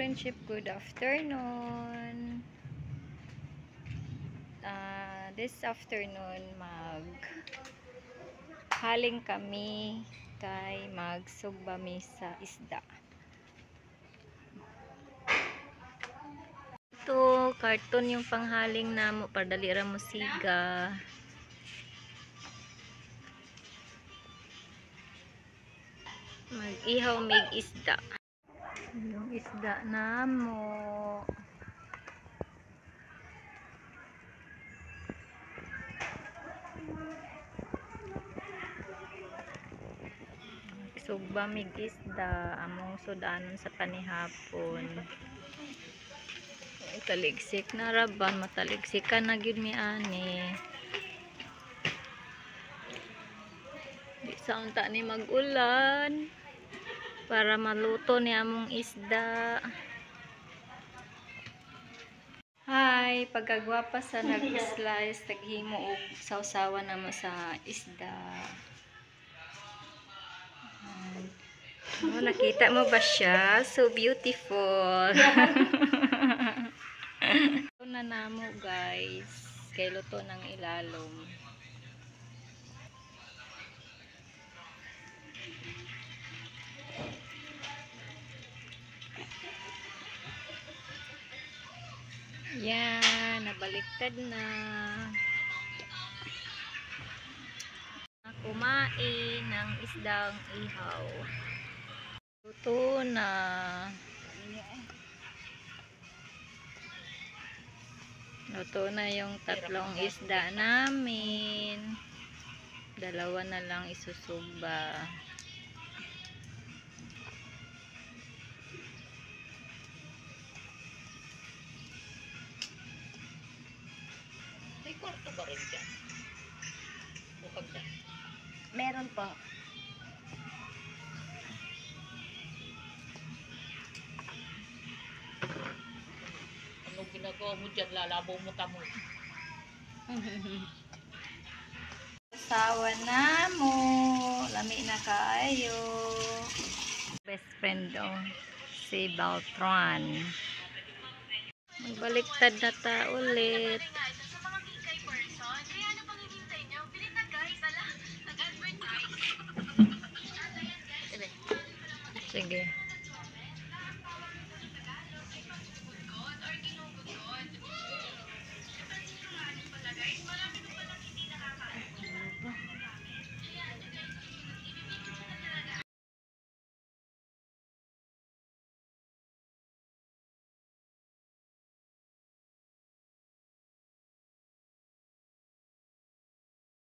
friendship, good afternoon. This afternoon haling kami kay magsugbami sa isda. Ito, karton yung panghaling namo para dali ra mo siga. Mag-ihaw mig isda. Yung isda namo. Sugba mig isda among sudanon sa panihapon. Taligsik na raban, mataliksikan na gyud mi ani. Di sa unta ni mag-ulan para maluto ni among isda. Hi, pagkagwapa sa nag-slice taghimo og sawsawan naman sa isda. Oh, nakita mo ba siya? So beautiful. Ito na namo guys. Kay luto ng ilalom. Yan, nabaliktad na. Kumain ng isdang ihaw. Luto na. Luto na yung tatlong isda namin. Dalawa na lang isusugba. May kwarto ba rin dyan? Bukag na. Meron po. Anong ginagawa mo dyan? Lalabaw mo tamo. Sawa na mo. Lami na kayo. Best friend si Beltran. Magbaliktad na ta ulit.